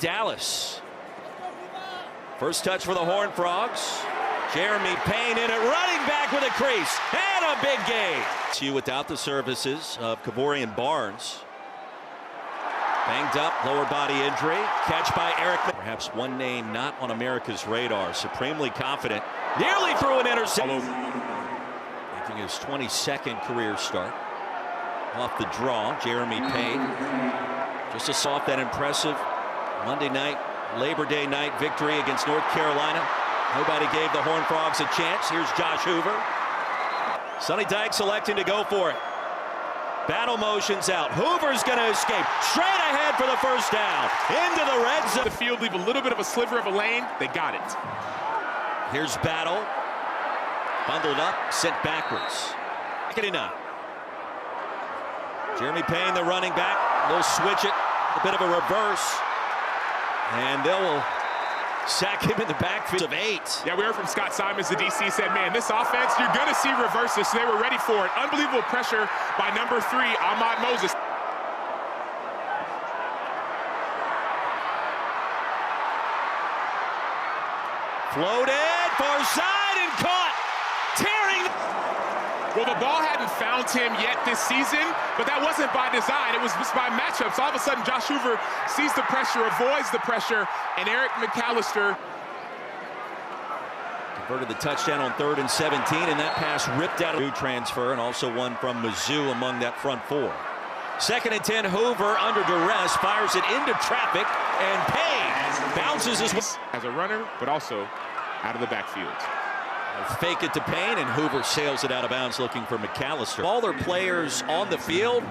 Dallas. First touch for the Horned Frogs. Jeremy Payne in it, running back with a crease, and a big gain. TCU without the services of Kavorian Barnes. Banged up, lower body injury. Catch by Eric. Perhaps one name not on America's radar. Supremely confident. Nearly threw an interception. Making his 22nd career start. Off the draw, Jeremy Payne. Just a soft and impressive Monday night, Labor Day night victory against North Carolina. Nobody gave the Horned Frogs a chance. Here's Josh Hoover. Sonny Dykes electing to go for it. Battle motions out. Hoover's going to escape. Straight ahead for the first down. Into the red zone. The field leave a little bit of a sliver of a lane. They got it. Here's Battle. Bundled up, sent backwards. 2nd and 9. Jeremy Payne, the running back. They'll switch it. A bit of a reverse. And they'll sack him in the backfield of 8. Yeah, we heard from Scott Simons, the DC, said, man, this offense, you're going to see reverses. So they were ready for it. Unbelievable pressure by number 3, Ahmad Moses. Floated, far side, and caught. Tearing. Well, the ball hadn't found him yet this season, but that wasn't by design. It was just by matchups. All of a sudden, Josh Hoover sees the pressure, avoids the pressure, and Eric McAllister converted the touchdown on 3rd and 17, and that pass ripped out of the transfer, and also one from Mizzou among that front 4. 2nd and 10, Hoover under duress, fires it into traffic, and Payne bounces as a runner, but also out of the backfield. Fake it to Payne, and Hoover sails it out of bounds looking for McAllister. All their players on the field,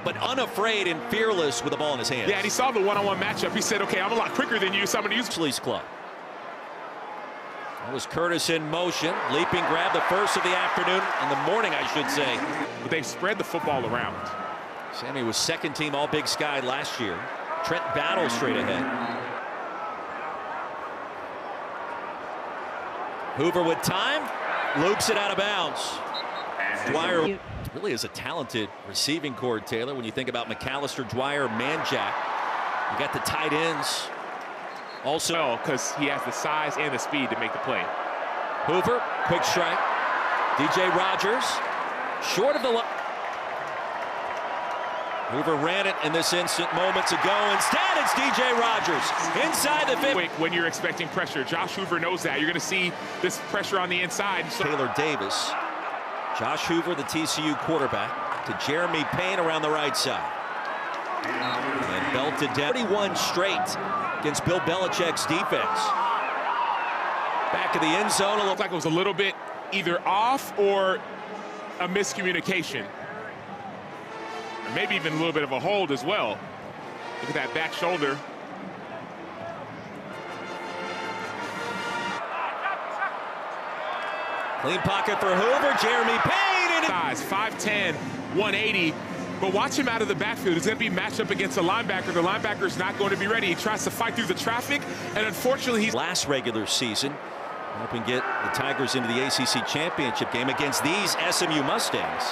but unafraid and fearless with the ball in his hands. Yeah, and he saw the one-on-one matchup. He said, okay, I'm a lot quicker than you, so I'm going to use Police Club. That was Curtis in motion. Leaping grab, the first of the afternoon, in the morning, I should say. But they've spread the football around. Sammy was 2nd team All-Big Sky last year. Trent Battle straight ahead. Hoover with time, loops it out of bounds. Dwyer really is a talented receiving core, Taylor, when you think about McAllister, Dwyer, Manjack. You got the tight ends. Also, because he has the size and the speed to make the play. Hoover, quick strike. DJ Rogers, short of the line. Hoover ran it in this instant moments ago. Instead, it's DJ Rogers inside the 50. When you're expecting pressure, Josh Hoover knows that. You're going to see this pressure on the inside. Taylor Davis, Josh Hoover, the TCU quarterback, to Jeremy Payne around the right side. And belted down 31 straight against Bill Belichick's defense. Back of the end zone. It looked like it was a little bit either off or a miscommunication. Maybe even a little bit of a hold as well. Look at that back shoulder. Clean pocket for Hoover. Jeremy Payne. Size 5'10", 180. But watch him out of the backfield. It's going to be matched up against a linebacker. The linebacker's not going to be ready. He tries to fight through the traffic, and unfortunately, he's last regular season, helping get the Tigers into the ACC championship game against these SMU Mustangs.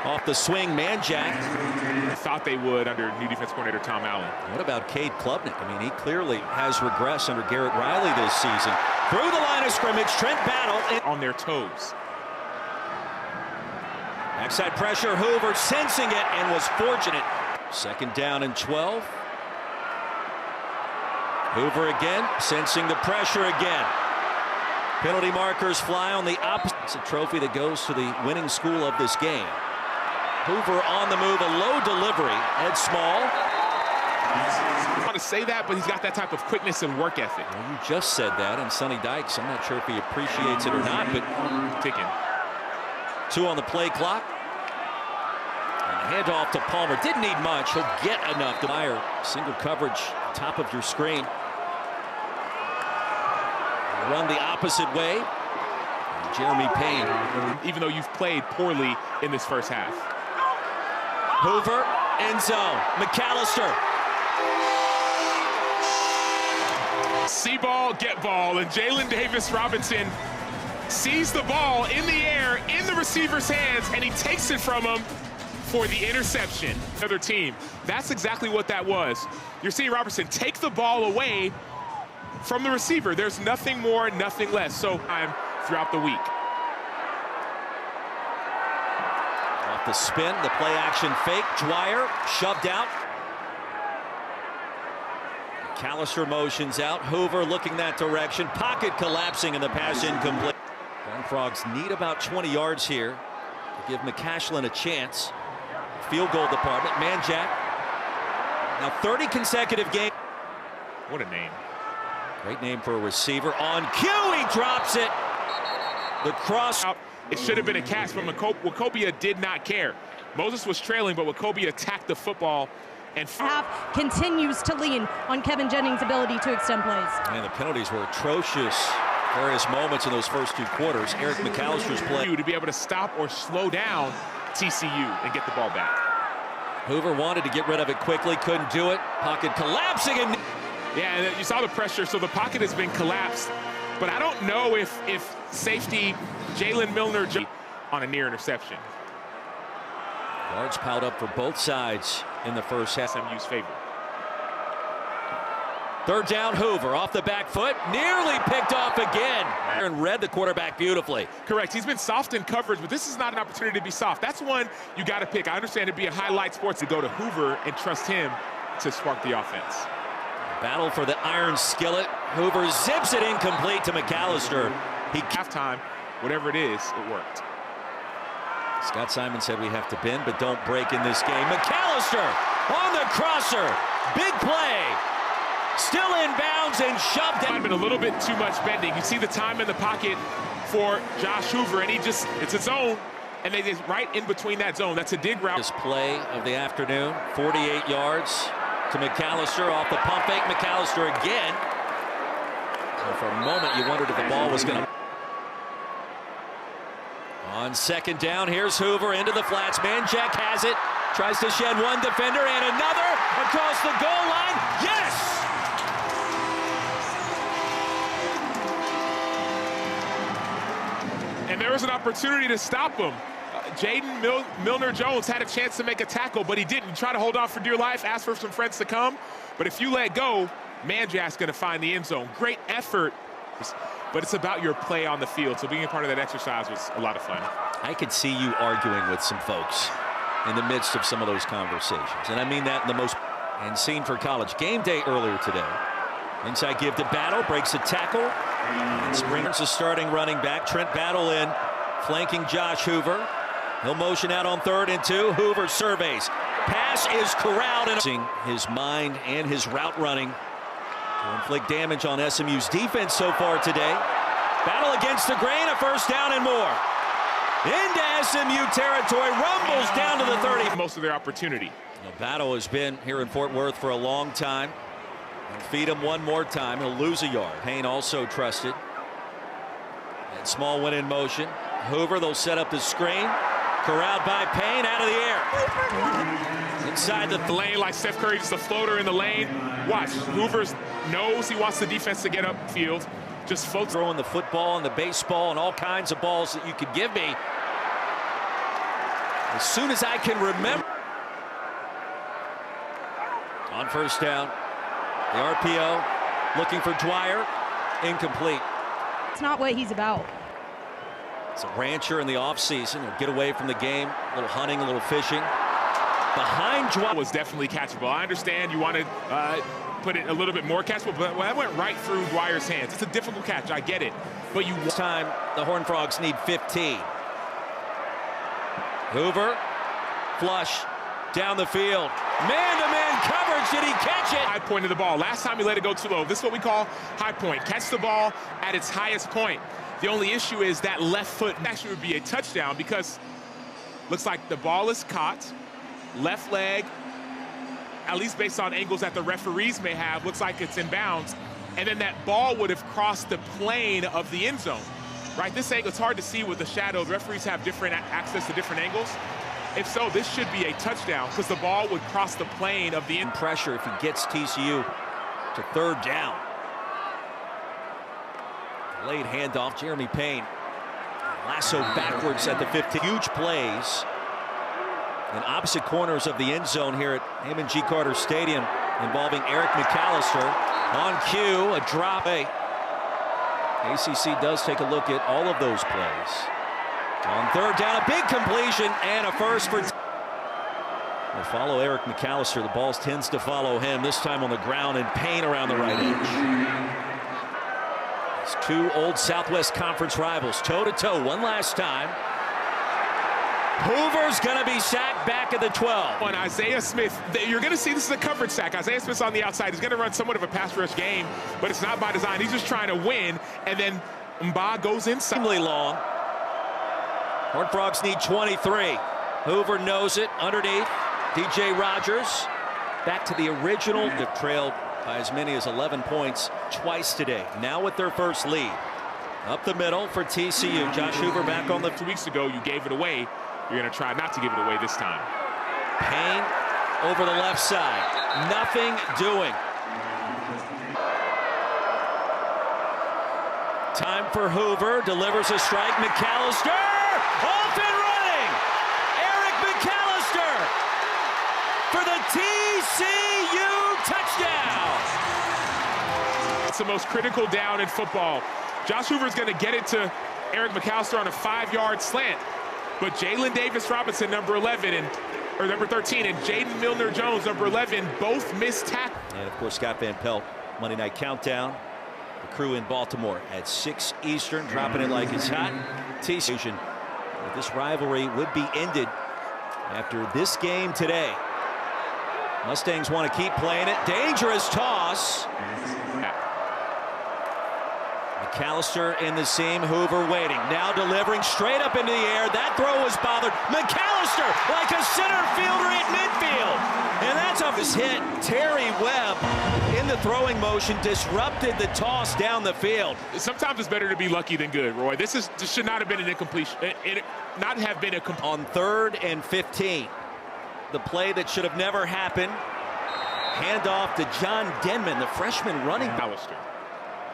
Off the swing, Manjack. Thought they would under new defense coordinator Tom Allen. What about Cade Klubnik? I mean, he clearly has regressed under Garrett Riley this season. Through the line of scrimmage, Trent Battle. On their toes. Backside pressure, Hoover sensing it and was fortunate. 2nd down and 12. Hoover again, sensing the pressure again. Penalty markers fly on the opposite. It's a trophy that goes to the winning school of this game. Hoover on the move, a low delivery, head small. I want to say that, but he's got that type of quickness and work ethic. Well, you just said that, and Sonny Dykes, I'm not sure if he appreciates it or not, but ticking. 2 on the play clock. And handoff to Palmer. Didn't need much. He'll get enough to fire. Single coverage, top of your screen. Run the opposite way. Jeremy Payne. Even though you've played poorly in this first half. Hoover, end zone. McAllister. See ball, get ball. And Jalen Davis Robinson sees the ball in the air, in the receiver's hands, and he takes it from him for the interception. Other team. That's exactly what that was. You're seeing Robertson take the ball away from the receiver. There's nothing more, nothing less. So I'm throughout the week. Off the spin, the play action fake. Dwyer shoved out. McAllister motions out. Hoover looking that direction. Pocket collapsing and the pass incomplete. Horned Frogs need about 20 yards here to give McCashlin a chance. Field goal department. Manjack. Now 30 consecutive games. What a name. Great name for a receiver. On cue, he drops it. The cross. It should have been a catch, but Wacobia did not care. Moses was trailing, but Wacobia attacked the football. And half continues to lean on Kevin Jennings' ability to extend plays. And the penalties were atrocious various moments in those first two quarters. Eric McAllister's play. To be able to stop or slow down TCU and get the ball back. Hoover wanted to get rid of it quickly, couldn't do it. Pocket collapsing. And yeah, and you saw the pressure, so the pocket has been collapsed. But I don't know if safety Jalen Milner on a near interception. Yards piled up for both sides in the first half. SMU's favor. Third down, Hoover off the back foot, nearly picked off again. And read the quarterback beautifully. Correct. He's been soft in coverage, but this is not an opportunity to be soft. That's one you got to pick. I understand it'd be a highlight sports to go to Hoover and trust him to spark the offense. Battle for the iron skillet. Hoover zips it incomplete to McAllister. Halftime, whatever it is, it worked. Scott Simon said we have to bend, but don't break in this game. McAllister on the crosser. Big play. Still in bounds and shoved down. Been a little bit too much bending. You see the time in the pocket for Josh Hoover, and it's a zone, and they just right in between that zone. That's a dig route. This play of the afternoon, 48 yards to McAllister off the pump fake. McAllister again. And for a moment, you wondered if the ball was going to. On second down, here's Hoover into the flats. Manjack has it. Tries to shed one defender and another across the goal line. Yes! And there was an opportunity to stop him. Jaden Milner-Jones had a chance to make a tackle, but he didn't. Try to hold on for dear life, ask for some friends to come. But if you let go, Manjack's going to find the end zone. Great effort, but it's about your play on the field. So being a part of that exercise was a lot of fun. I could see you arguing with some folks in the midst of some of those conversations. And I mean that in the most. And seen for College Game Day earlier today. Inside give to Battle, breaks a tackle. And Springer's a starting running back. Trent Battle in, flanking Josh Hoover. He'll motion out on 3rd and 2. Hoover surveys. Pass is corralled. And his mind and his route running to inflict damage on SMU's defense so far today. Battle against the grain, a first down and more. Into SMU territory, rumbles down to the 30. Most of their opportunity. Battle has been here in Fort Worth for a long time. They'll feed him one more time. He'll lose a yard. Payne also trusted. And Small went in motion. Hoover, they'll set up the screen. Corralled by Payne, out of the air. Inside the lane like Steph Curry, just a floater in the lane. Watch, Hoover knows he wants the defense to get upfield. Just floats. Throwing the football and the baseball and all kinds of balls that you could give me. As soon as I can remember. On first down, the RPO looking for Dwyer. Incomplete. It's not what he's about. It's a rancher in the offseason. He'll get away from the game. A little hunting, a little fishing. Behind Dwyer was definitely catchable. I understand you want to put it a little bit more catchable, but that went right through Dwyer's hands. It's a difficult catch. I get it. But this time, the Horned Frogs need 15. Hoover, flush, down the field. Man-to-man coverage. Did he catch it? High point of the ball. Last time he let it go too low. This is what we call high point. Catch the ball at its highest point. The only issue is that left foot actually would be a touchdown because looks like the ball is caught. Left leg, at least based on angles that the referees may have, looks like it's in bounds. And then that ball would have crossed the plane of the end zone. Right, this angle, it's hard to see with the shadow. The referees have different access to different angles. If so, this should be a touchdown because the ball would cross the plane of the end. Pressure if he gets TCU to 3rd down. Late handoff, Jeremy Payne. Lasso backwards at the 15. Huge plays in opposite corners of the end zone here at Amon G. Carter Stadium, involving Eric McAllister. On cue, a drop. ACC does take a look at all of those plays. On third down, a big completion and a first for. They follow Eric McAllister. The ball tends to follow him, this time on the ground, and Payne around the right edge. It's two old Southwest Conference rivals, toe-to-toe one last time. Hoover's going to be sacked back at the 12. On Isaiah Smith, you're going to see this is a coverage sack. Isaiah Smith's on the outside. He's going to run somewhat of a pass rush game, but it's not by design. He's just trying to win, and then Mba goes inside. Extremely long. Horned Frogs need 23. Hoover knows it underneath. DJ Rogers back to the original. They've trailed by as many as 11 points twice today. Now with their first lead. Up the middle for TCU. Josh Hoover back on the. 2 weeks ago, you gave it away. You're going to try not to give it away this time. Payne over the left side. Nothing doing. Time for Hoover. Delivers a strike. McAllister off and running. Eric McAllister for the TCU touchdown. It's the most critical down in football. Josh Hoover's going to get it to Eric McAllister on a 5-yard slant. But Jalen Davis-Robinson, number 13, and Jaden Milner-Jones, number 11, both missed tackles. And, of course, Scott Van Pelt, Monday Night Countdown. The crew in Baltimore at 6 Eastern, dropping it like it's hot. TCU. This rivalry would be ended after this game today. Mustangs want to keep playing it. Dangerous toss. McAllister in the seam, Hoover waiting. Now delivering straight up into the air. That throw was bothered. McAllister like a center fielder at midfield. And that's off his hit. Terry Webb in the throwing motion disrupted the toss down the field. Sometimes it's better to be lucky than good, Roy. This should not have been an incompletion. On 3rd and 15. The play that should have never happened. Handoff to John Denman, the freshman running. McAllister.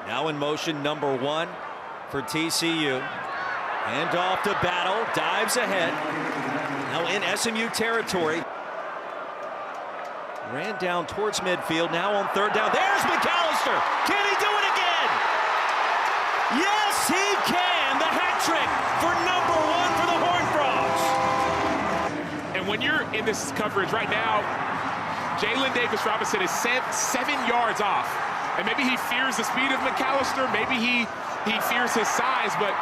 Now in motion, number 1 for TCU. Hand off to Battle, dives ahead. Now in SMU territory. Ran down towards midfield, now on 3rd down. There's McAllister. Can he do it again? Yes, he can. The hat trick for number 1 for the Horned Frogs. And when you're in this coverage right now, Jalen Davis-Robinson is 7 yards off. And maybe he fears the speed of McAllister. Maybe he fears his size, but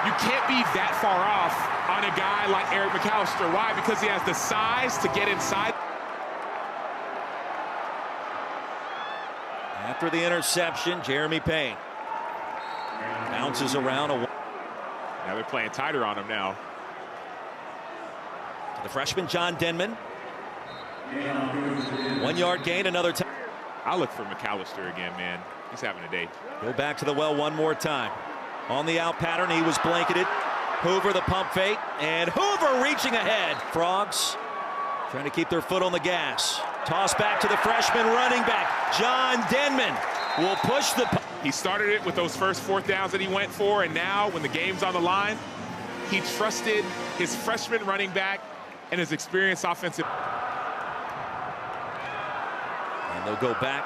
you can't be that far off on a guy like Eric McAllister. Why? Because he has the size to get inside. After the interception, Jeremy Payne bounces around. Now they're playing tighter on him now. To the freshman, John Denman. 1 yard gain, another time. I'll look for McAllister again, man. He's having a day. Go back to the well one more time. On the out pattern, he was blanketed. Hoover the pump fake, and Hoover reaching ahead. Frogs trying to keep their foot on the gas. Toss back to the freshman running back. John Denman will push the. He started it with those first 4th downs that he went for, and now when the game's on the line, he trusted his freshman running back and his experienced offensive. And they'll go back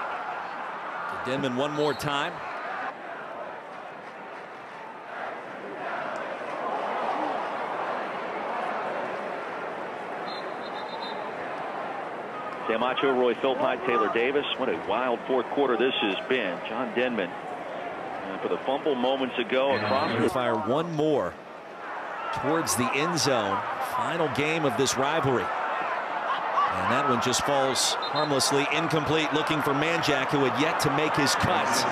to Denman one more time. Sam Acho, Roy Philpott, Taylor Davis. What a wild 4th quarter this has been. John Denman for the fumble moments ago across the fire one more towards the end zone. Final game of this rivalry. And that one just falls harmlessly incomplete, looking for Manjack, who had yet to make his cut.